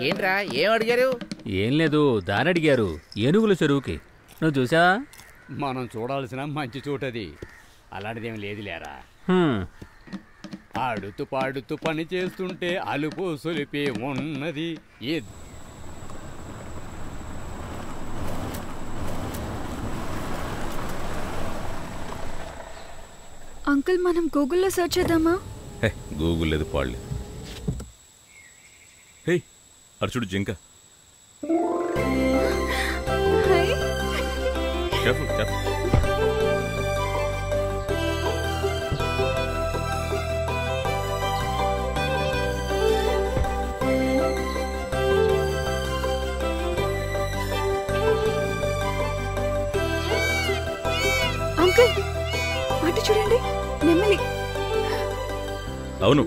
ఏంట్రా ఏం అడిగారు? ఏం లేదు, దాని అడిగారు. ఏనుగుల చెరువుకి. నువ్వు చూసావా? మనం చూడాల్సిన మంచి చోటది. అలాంటిదేం లేదు లేరా. ఆడుతూ పాడుతూ పని చేస్తుంటే అలుపు సొలిపి ఉన్నది. అంకుల్, మనం గూగుల్లో సెర్చ్ చేద్దామా? గూగుల్ లేదు, పాడలేదు. హే, అర్చుడు జింక. అంకుల్, అటు చూడండి, నెమలి. అవును,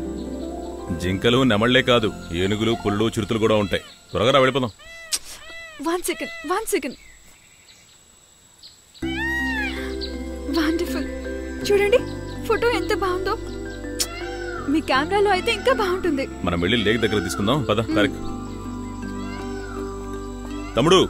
జింకలు నెమళ్లే కాదు, ఏనుగులు, పుల్లు, చిరుతలు కూడా ఉంటాయి. త్వరగా వెళ్ళిపోదాం. One second. వండర్ఫుల్. చూడండి, ఫోటో ఎంత బాగుందో. మీ కెమెరాలో అయితే ఇంకా బాగుంటుంది. మనం వెళ్ళి లేక్ దగ్గర తీసుకుందాం. పద తారిక్. తమ్ముడు,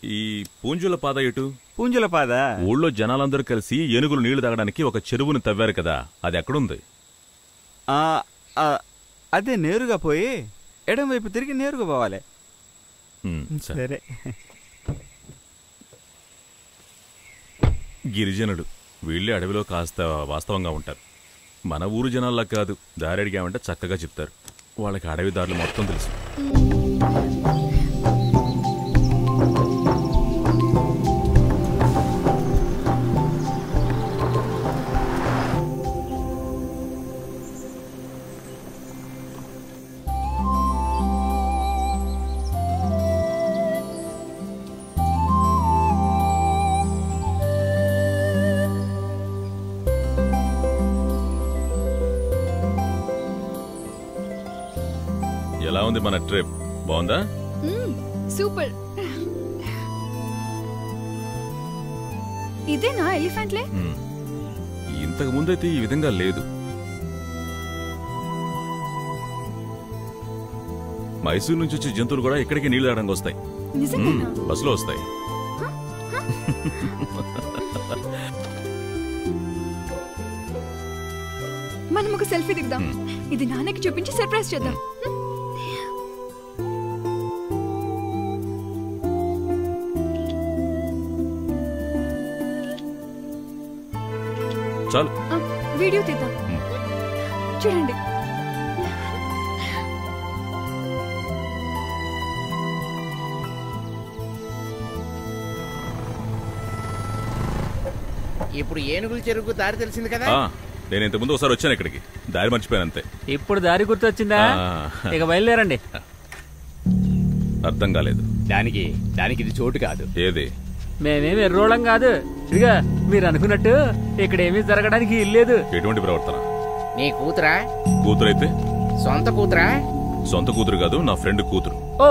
ఈ పూంజుల పాద ఎటు? పూంజుల పాద ఊళ్ళో జనాలందరూ కలిసి ఏనుగులు నీళ్లు తాగడానికి ఒక చెరువును తవ్వారు కదా, అది ఎక్కడుంది? అదే నేరుగా పోయి ఎడం వైపు తిరిగి నేరుగా పోవాలి. సరే. గిరిజనుడు వీళ్ళే అడవిలో కాస్త వాస్తవంగా ఉంటారు. మన ఊరు జనాల్లా కాదు, దారి అడిగామంటే చక్కగా చెప్తారు. వాళ్ళకి అడవి దారులు మొత్తం తెలుసు. ఎలా ఉంది మన ట్రిప్? బాగుందా? సూపర్. ఇదేనా ఎలిఫెంట్లే? ఇంతకు ముందైతే ఈ విధంగా లేదు. మైసూరు నుంచి వచ్చే జంతువులు కూడా ఇక్కడికి నీళ్లు తాగడానికి వస్తాయి. బస్సులో వస్తాయి. మనం ఒక సెల్ఫీ దిగుదాం. ఇది నాన్నకి చూపించి సర్ప్రైజ్ చేద్దాం. చాలు, వీడియో తీద్దాం. చూడండి, ఇప్పుడు ఏనుగుల చెరువుకు దారి తెలిసింది కదా. నేను ఇంత ముందు ఒకసారి వచ్చాను ఇక్కడికి, దారి మర్చిపోయాను అంతే. ఇప్పుడు దారి గుర్తొచ్చిందా? ఇక బయలుదేరండి. అర్థం కాలేదు. దానికి ఇది చోటు కాదు. ఏది? మేమేమి ఎర్రోళం కాదు. ఇదిగా మీరు అనుకున్నట్టు ఇక్కడేమీ జరగడానికి ఇల్లేదు. ఎటువంటి ప్రవర్తన? నీ కూతురా? కూతురైతే సొంత కూతురా? సొంత కూతురు కాదు, నా ఫ్రెండ్ కూతురు. ఓ,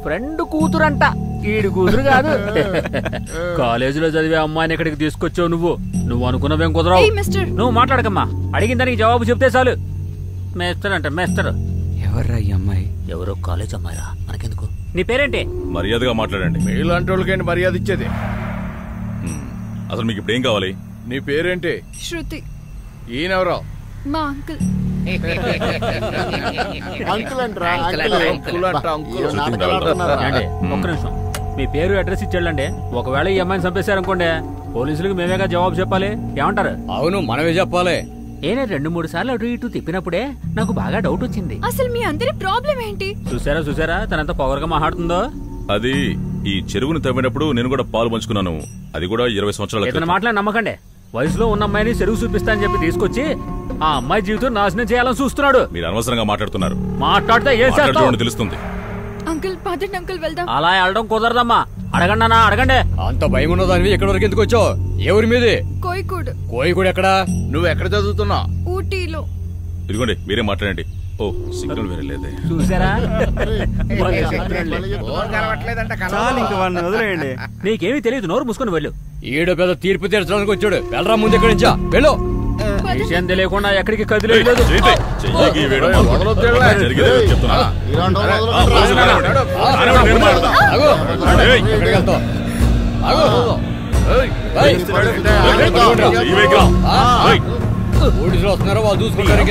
ఫ్రెండ్ కూతురంట. ఈడు కూతురు కాదు. కాలేజీలో చదివే అమ్మాయిని ఇక్కడికి తీసుకొచ్చావు నువ్వు అనుకున్నవేం కుదరవు. నువ్వు మాట్లాడకమ్మా, అడిగిన దానికి జవాబు చెప్తే చాలు. మేస్టర్ అంట, మేస్టర్. ఎవర్రా ఈ అమ్మాయి? ఎవరో కాలేజ్ అమ్మాయిరా, మనకెందుకు. నీ పేరేంటి? మర్యాదగా మాట్లాడండి. మీలాంటి వాళ్ళకేంటి మర్యాద ఇచ్చేది? అసలు మీకు ఇప్పుడు ఏం కావాలి? నీ పేరేంటి? శృతి. ఈయనెవరో? మా అంకుల్. ఒక్క నిమిషం, మీ పేరు అడ్రస్ ఇచ్చేళ్ళండి. ఒకవేళ ఈ అమ్మాయిని చంపేశారనుకోండి, పోలీసులకు మేమేగా జవాబు చెప్పాలి. ఏమంటారు? అవును, మనమే చెప్పాలి. నేనే 2-3 సార్లు అటు ఇటు తిప్పినప్పుడే నాకు బాగా డౌట్ వచ్చింది. అసలు మీ అందరి ప్రాబ్లం ఏంటి? చూసారా తనంత పొగరుగా మాట్లాడుతుందో. అది ఈ చెరువును తవ్వినప్పుడు నేను కూడా పాలు పంచుకున్నాను. అది కూడా 20 సంవత్సరాల ఏదైనా మాట్లాడి నమ్మకండి. వయసులో ఉన్న అమ్మాయిని చెరువు చూపిస్తా అని చెప్పి తీసుకొచ్చి ఆ అమ్మాయి జీవితం నాశనం చేయాలని చూస్తున్నాడు. మీరు అనవసరంగా మాట్లాడుతున్నారు. మాట్లాడితే ఏం చేస్తావు తెలుస్తుంది. అంకుల్, పదండి అంకుల్, వెళ్దాం. అలా వెళ్ళడం కుదరదమ్మా. అడగండి అన్నా, అడగండి. అంత భయం ఉన్నదానివి ఎక్కడి వరకు ఎందుకు వచ్చావు? ఎవరి మీది? కోయికూడు. ఎక్కడా? నువ్వు ఎక్కడ చదువుతున్నావు? ఊటీలో. ఇదిగోండి, మీరే మాట్లాడండి. ఓ, సిగ్నల్ వేరే లేదే. చూసారా? వదిలేయండి. నీకేమీ తెలియదు, నోరు మూసుకొని వెళ్ళు. ఈడ పెద్ద తీర్పు తీర్చడానికి వచ్చాడు. వెళ్ళరా ముందు ఎక్కడి నుంచా, వెళ్ళు. విషయం తెలియకుండా ఎక్కడికి కదిలేదు. చెయ్యికి వేయడం జరిగేది చెప్తున్నా. పోలీసులు వస్తున్నారో వాళ్ళు చూసుకుంటారు.